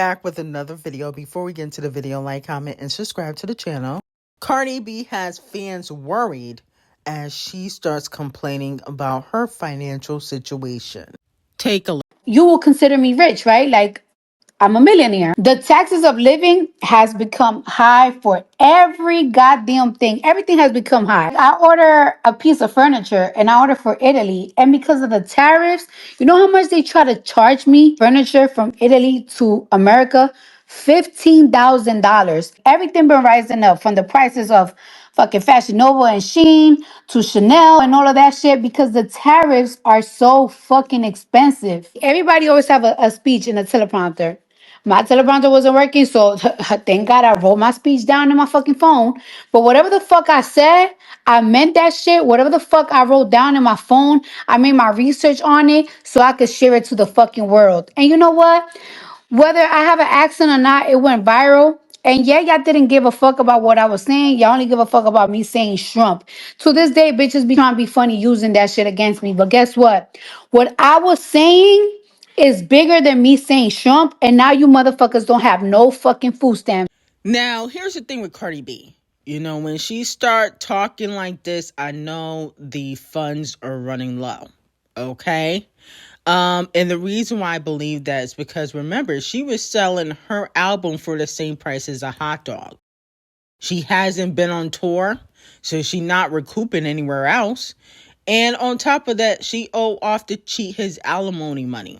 back with another video. Before we get into the video, like, comment, and subscribe to the channel. Cardi B has fans worried as she starts complaining about her financial situation. Take a look. You will consider me rich, right? Like, I'm a millionaire. The taxes of living has become high for every goddamn thing. Everything has become high. I order a piece of furniture and I order for Italy. And because of the tariffs, you know how much they try to charge me furniture from Italy to America? $15,000. Everything been rising up from the prices of fucking Fashion Nova and Shein to Chanel and all of that shit because the tariffs are so fucking expensive. Everybody always have a speech in a teleprompter. My teleprompter wasn't working, so thank God I wrote my speech down in my fucking phone. But whatever the fuck I said, I meant that shit. Whatever the fuck I wrote down in my phone, I made my research on it so I could share it to the fucking world. And you know what? Whether I have an accent or not, it went viral. And yeah, y'all didn't give a fuck about what I was saying. Y'all only give a fuck about me saying shrimp. To this day, bitches be trying to be funny using that shit against me. But guess what? What I was saying is bigger than me saying shrimp. And now you motherfuckers don't have no fucking food stamps. Now, here's the thing with Cardi B. You know, when she start talking like this, I know the funds are running low. Okay? And the reason why I believe that is because, remember, she was selling her album for the same price as a hot dog. She hasn't been on tour, so she's not recouping anywhere else. And on top of that, she owed off the cheat his alimony money.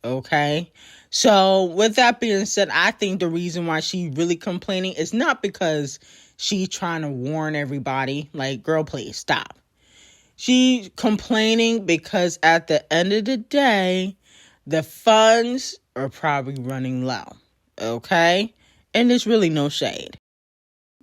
Okay? So with that being said, I think the reason why she really complaining is not because she's trying to warn everybody, like, girl, please stop. She's complaining because at the end of the day, the funds are probably running low. Okay? And there's really no shade.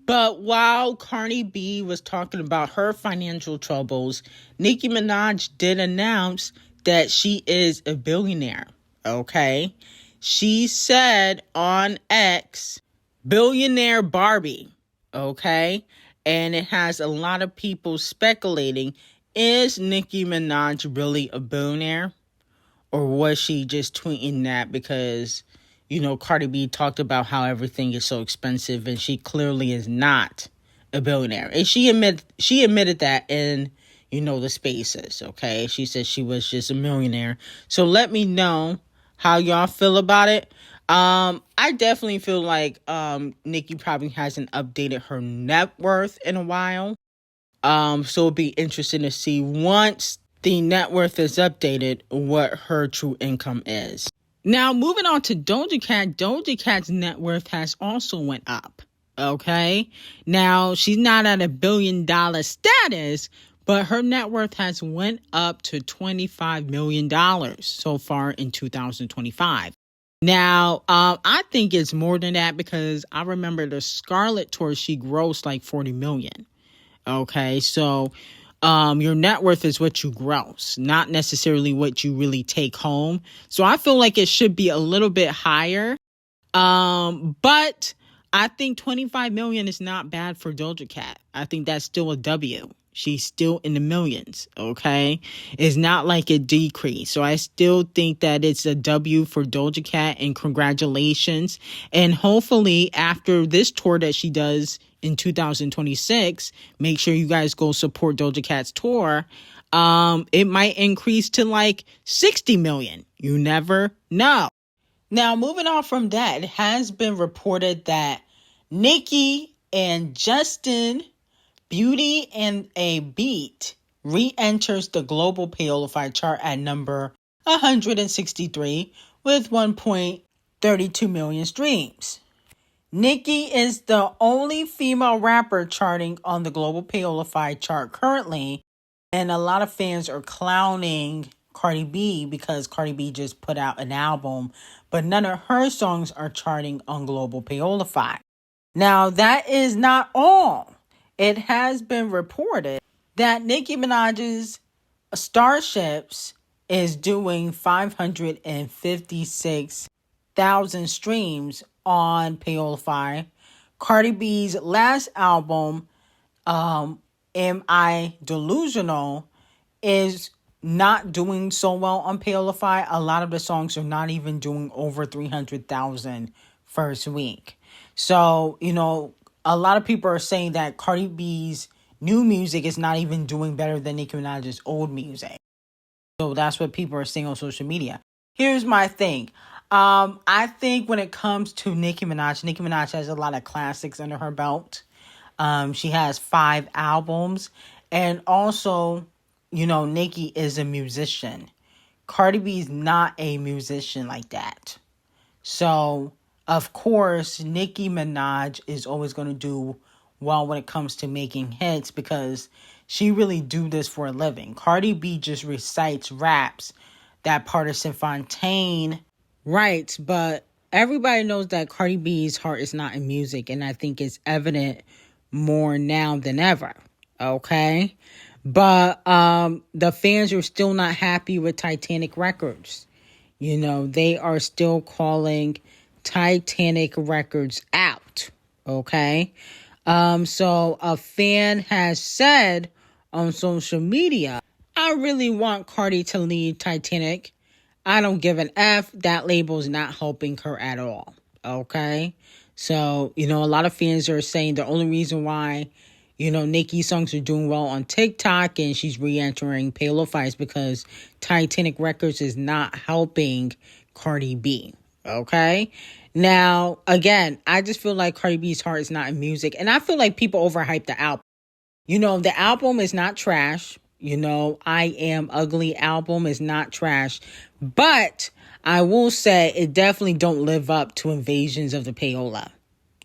But while Cardi B was talking about her financial troubles, Nicki Minaj did announce that she is a billionaire. Okay? She said on X, billionaire Barbie. Okay? And it has a lot of people speculating, is Nicki Minaj really a billionaire? Or was she just tweeting that because, you know, Cardi B talked about how everything is so expensive and she clearly is not a billionaire. And she admitted that in, you know, the spaces, okay? She said she was just a millionaire. So let me know how y'all feel about it. I definitely feel like Nicki probably hasn't updated her net worth in a while. So it'll be interesting to see once the net worth is updated what her true income is. Now, moving on to Doja Cat. Doja Cat's net worth has also went up. Okay? Now, she's not at $1 billion status, but her net worth has went up to $25 million so far in 2025. Now, I think it's more than that because I remember the Scarlet tour, she grossed like $40 million. Okay, so your net worth is what you gross, not necessarily what you really take home. So I feel like it should be a little bit higher. But I think 25 million is not bad for Doja Cat. I think that's still a W. She's still in the millions, okay? It's not like it decreased. So I still think that it's a W for Doja Cat, and congratulations. And hopefully after this tour that she does in 2026, make sure you guys go support Doja Cat's tour. It might increase to like 60 million. You never know. Now, moving on from that, it has been reported that Nicki and Justin Beauty and a Beat re-enters the global Payola chart at number 163 with 1.32 million streams. Nicki is the only female rapper charting on the global Payola chart currently, and a lot of fans are clowning Cardi B because Cardi B just put out an album, but none of her songs are charting on global Payola. Now, that is not all. It has been reported that Nicki Minaj's Starships is doing 556,000 streams on Payola. Cardi B's last album, Am I Delusional, is not doing so well on Paolify. A lot of the songs are not even doing over 300,000 first week. So, a lot of people are saying that Cardi B's new music is not even doing better than Nicki Minaj's old music. So that's what people are saying on social media. Here's my thing. I think when it comes to Nicki Minaj has a lot of classics under her belt. She has 5 albums. And also, Nicki is a musician. Cardi B is not a musician like that. So, of course, Nicki Minaj is always going to do well when it comes to making hits because she really do this for a living. Cardi B just recites raps that Partisan Fontaine writes, but everybody knows that Cardi B's heart is not in music, and I think it's evident more now than ever. Okay? But the fans are still not happy with Titanic Records. They are still calling Titanic Records out. Okay? So a fan has said on social media, I really want Cardi to lead Titanic. I don't give an F. That label is not helping her at all. Okay? So, a lot of fans are saying the only reason why, Nicki's songs are doing well on TikTok and she's re-entering Paolify is because Titanic Records is not helping Cardi B. Okay? Now, again, I just feel like Cardi B's heart is not in music. And I feel like people overhype the album. The album is not trash. I Am Ugly album is not trash. But I will say it definitely don't live up to Invasions of the Paola.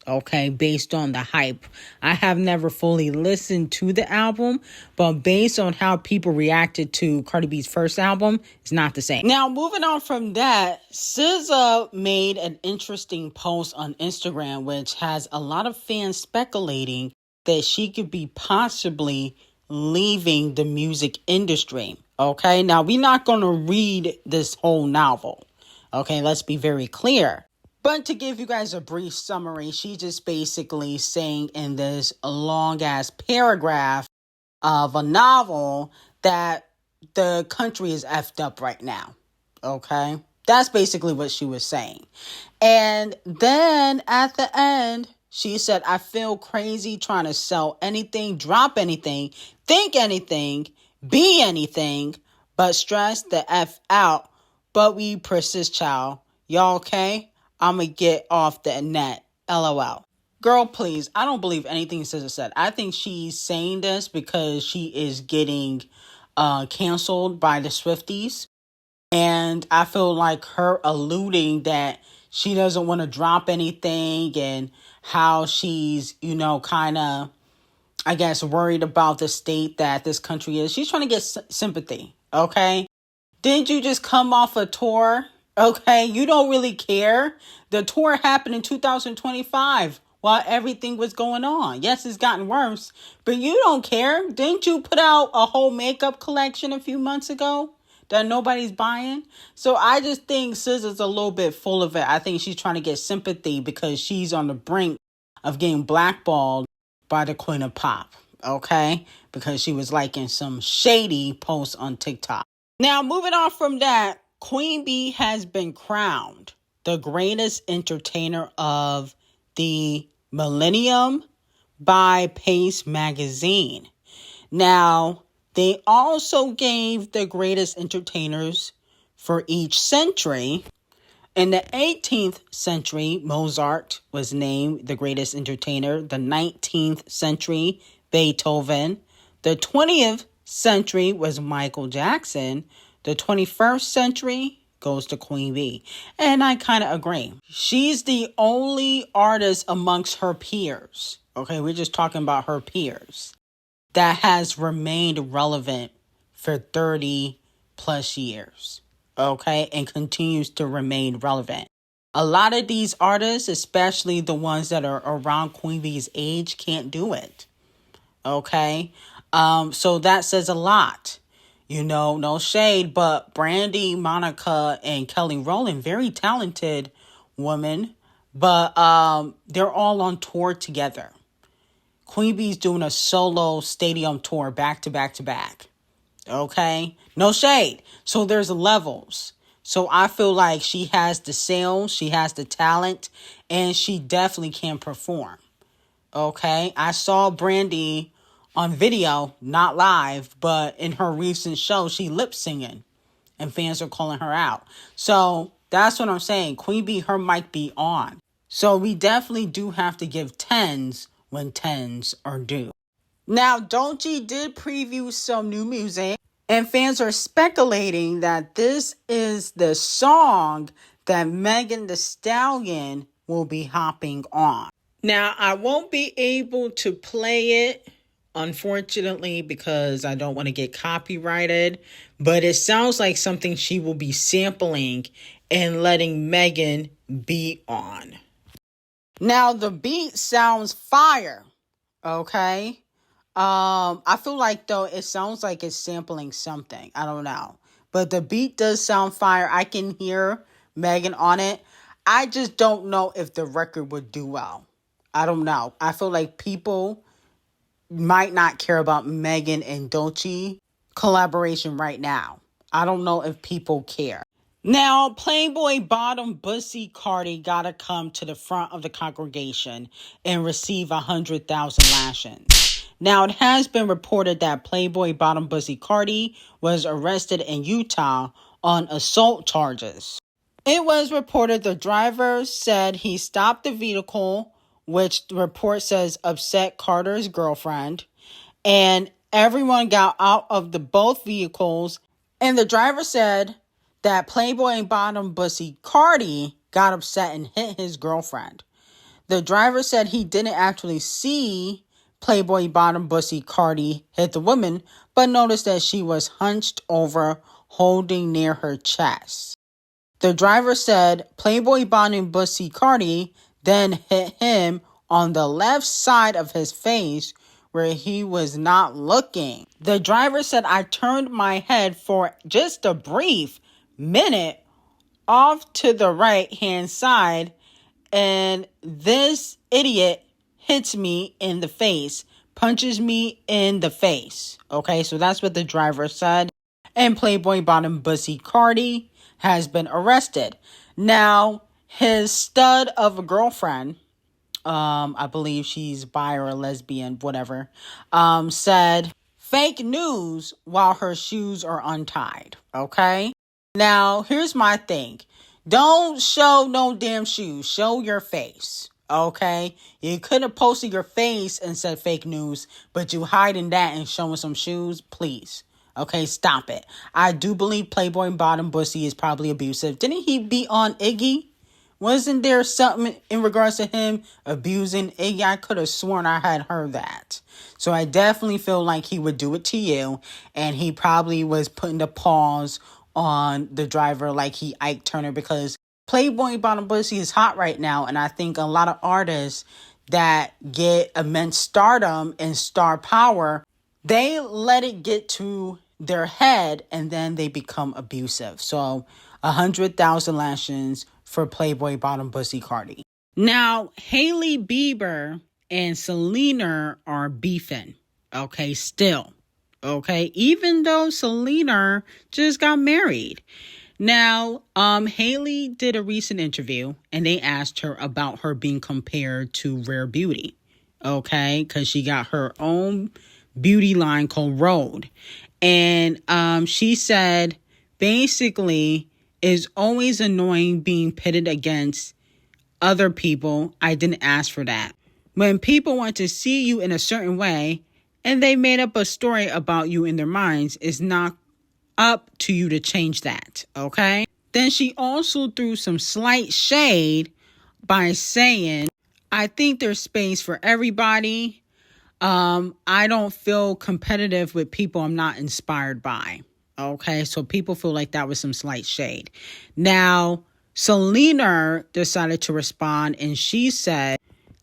Okay, based on the hype. I have never fully listened to the album, but based on how people reacted to Cardi B's first album, it's not the same. Now, moving on from that, SZA made an interesting post on Instagram, which has a lot of fans speculating that she could be possibly leaving the music industry. Okay, now we're not going to read this whole novel. Okay, let's be very clear. But to give you guys a brief summary, she just basically saying in this long-ass paragraph of a novel that the country is effed up right now. Okay? That's basically what she was saying. And then at the end, she said, I feel crazy trying to sell anything, drop anything, think anything, be anything, but stress the F out. But we persist, child. Y'all okay? I'ma get off the net. LOL. Girl, please. I don't believe anything SZA said. I think she's saying this because she is getting canceled by the Swifties. And I feel like her alluding that she doesn't want to drop anything and how she's, kind of, I guess, worried about the state that this country is. She's trying to get sympathy, okay? Didn't you just come off a tour? Okay, you don't really care. The tour happened in 2025 while everything was going on. Yes, it's gotten worse, but you don't care. Didn't you put out a whole makeup collection a few months ago that nobody's buying? So I just think SZA's a little bit full of it. I think she's trying to get sympathy because she's on the brink of getting blackballed by the Queen of Pop, okay? Because she was liking some shady posts on TikTok. Now, moving on from that, Queen Bee has been crowned the greatest entertainer of the millennium by Pace Magazine. Now, they also gave the greatest entertainers for each century. In the 18th century, Mozart was named the greatest entertainer. The 19th century, Beethoven. The 20th century was Michael Jackson. The 21st century goes to Queen Bee. And I kind of agree. She's the only artist amongst her peers. Okay, we're just talking about her peers. That has remained relevant for 30 plus years. Okay, and continues to remain relevant. A lot of these artists, especially the ones that are around Queen Bee's age, can't do it. Okay, so that says a lot. No shade, but Brandy, Monica, and Kelly Rowland, very talented women, but they're all on tour together. Queen Bee's doing a solo stadium tour back to back to back. Okay? No shade. So there's levels. So I feel like she has the sales, she has the talent, and she definitely can perform. Okay? I saw Brandy on video, not live, but in her recent show, she lip singing, and fans are calling her out. So that's what I'm saying. Queen Bee, her mic be on. So we definitely do have to give tens when tens are due. Now, D0JA did preview some new music, and fans are speculating that this is the song that Megan Thee Stallion will be hopping on. Now, I won't be able to play it, unfortunately, because I don't want to get copyrighted, but it sounds like something she will be sampling and letting Megan be on. Now, the beat sounds fire, okay? I feel like, though, it sounds like it's sampling something. I don't know. But the beat does sound fire. I can hear Megan on it. I just don't know if the record would do well. I don't know. I feel like people might not care about Megan and D0JA collaboration right now. I don't know if people care. Now, Playboi Bottom Pussy Carti gotta come to the front of the congregation and receive 100,000 lashings. Now, it has been reported that Playboi Bottom Pussy Carti was arrested in Utah on assault charges. It was reported the driver said he stopped the vehicle, which the report says upset Carter's girlfriend, and everyone got out of the both vehicles, and the driver said that Playboi Bottom Pussy Carti got upset and hit his girlfriend. The driver said he didn't actually see Playboi Bottom Pussy Carti hit the woman, but noticed that she was hunched over, holding near her chest. The driver said Playboi Bottom Pussy Carti then hit him on the left side of his face where he was not looking. The driver said, I turned my head for just a brief minute off to the right hand side, and this idiot hits me in the face, punches me in the face. Okay, so that's what the driver said. And Playboi Bottom Pussy Carti has been arrested. Now, his stud of a girlfriend, I believe she's bi or a lesbian, whatever, said fake news while her shoes are untied. Okay? Now, here's my thing. Don't show no damn shoes. Show your face. Okay? You could have posted your face and said fake news, but you hiding that and showing some shoes? Please. Okay, stop it. I do believe Playboi Bottom Pussy is probably abusive. Didn't he be on Iggy? Wasn't there something in regards to him abusing Iggy? I could have sworn I had heard that. So I definitely feel like he would do it to you. And he probably was putting the pause on the driver like he Ike Turner, because Playboi Bottom Pussy is hot right now. And I think a lot of artists that get immense stardom and star power, they let it get to their head and then they become abusive. So 100,000 lashings for Playboi Bottom Pussy Carti. Now, Hailey Bieber and Selena are beefing. Okay, still. Okay, even though Selena just got married. Now, Hailey did a recent interview and they asked her about her being compared to Rare Beauty. Okay, because she got her own beauty line called Rhode. And she said, basically, it's always annoying being pitted against other people. I didn't ask for that. When people want to see you in a certain way and they made up a story about you in their minds, it's not up to you to change that, okay? Then she also threw some slight shade by saying, I think there's space for everybody. I don't feel competitive with people I'm not inspired by. Okay, so people feel like that was some slight shade. Now, Selena decided to respond and she said,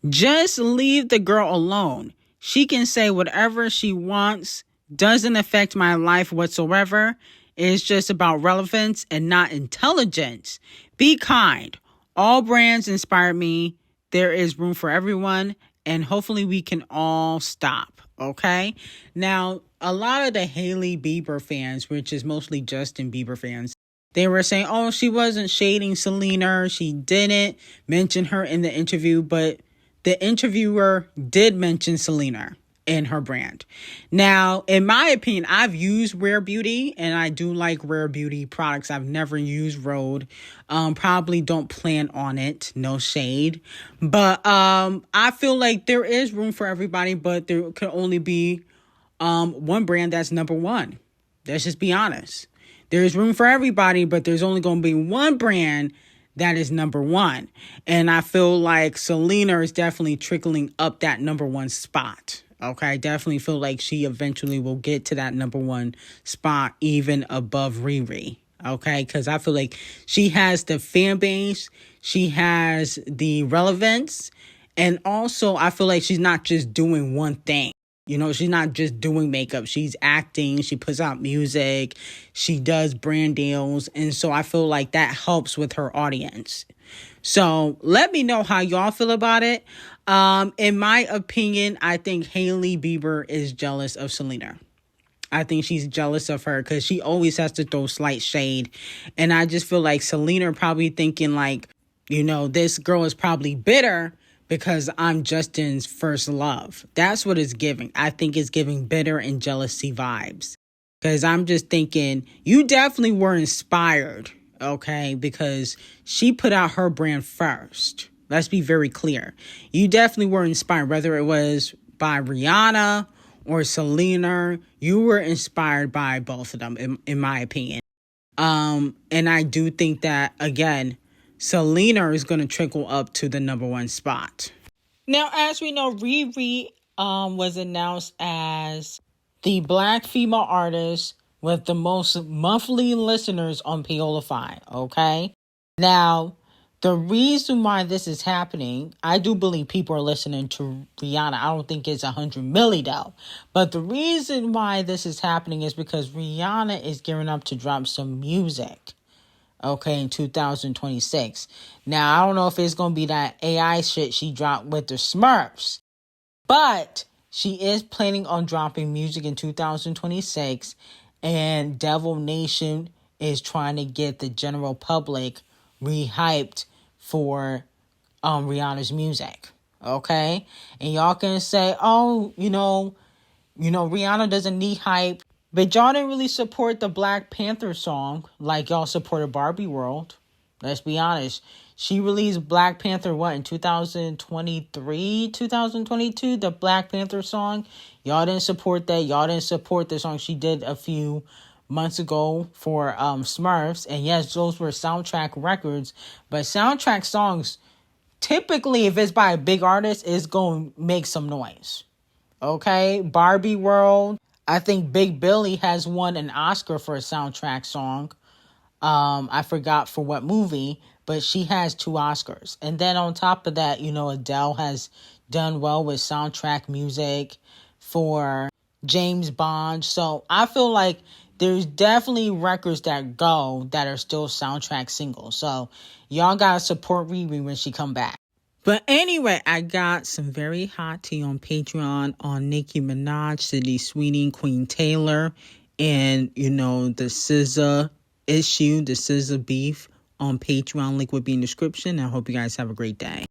just leave the girl alone. She can say whatever she wants. Doesn't affect my life whatsoever. It's just about relevance and not intelligence. Be kind. All brands inspire me. There is room for everyone. And hopefully we can all stop. Okay. Now, a lot of the Hailey Bieber fans, which is mostly Justin Bieber fans, they were saying, oh, she wasn't shading Selena. She didn't mention her in the interview, but the interviewer did mention Selena and her brand. Now, in my opinion, I've used Rare Beauty and I do like Rare Beauty products. I've never used Rhode. Probably don't plan on it. No shade. But I feel like there is room for everybody, but there could only be one brand that's number one. Let's just be honest. There's room for everybody, but there's only going to be one brand that is number one. And I feel like Selena is definitely trickling up that number one spot. Okay, I definitely feel like she eventually will get to that number one spot, even above Riri. Okay, because I feel like she has the fan base, she has the relevance, and also I feel like she's not just doing one thing. You know, she's not just doing makeup. She's acting. She puts out music. She does brand deals. And so I feel like that helps with her audience. So let me know how y'all feel about it. In my opinion, I think Hailey Bieber is jealous of Selena. I think she's jealous of her because she always has to throw slight shade. And I just feel like Selena probably thinking like, you know, this girl is probably bitter because I'm Justin's first love. That's what it's giving. I think it's giving bitter and jealousy vibes. Because I'm just thinking, you definitely were inspired, okay? Because she put out her brand first. Let's be very clear. You definitely were inspired, whether it was by Rihanna or Selena. You were inspired by both of them, in my opinion. And I do think that, again, Selena is going to trickle up to the number one spot. Now, as we know, Riri was announced as the Black female artist with the most monthly listeners on Paolify, okay? Now, the reason why this is happening, I do believe people are listening to Rihanna. I don't think it's 100 million though. But the reason why this is happening is because Rihanna is gearing up to drop some music. Okay, in 2026. Now, I don't know if it's going to be that AI shit she dropped with the Smurfs. But she is planning on dropping music in 2026. And Devil Nation is trying to get the general public rehyped for Rihanna's music. Okay? And y'all can say, oh, you know, Rihanna doesn't need hype. But y'all didn't really support the Black Panther song like y'all supported Barbie World. Let's be honest. She released Black Panther, in 2023, 2022? The Black Panther song. Y'all didn't support that. Y'all didn't support the song she did a few months ago for Smurfs. And yes, those were soundtrack records. But soundtrack songs, typically, if it's by a big artist, is going to make some noise. Okay? Barbie World. I think Big Billy has won an Oscar for a soundtrack song. I forgot for what movie, but she has 2 Oscars. And then on top of that, you know, Adele has done well with soundtrack music for James Bond. So I feel like there's definitely records that are still soundtrack singles. So y'all gotta support Riri when she come back. But anyway, I got some very hot tea on Patreon on Nicki Minaj, Sydney Sweeney, Queen Taylor, and, you know, the SZA issue, the SZA beef on Patreon. Link will be in the description. I hope you guys have a great day.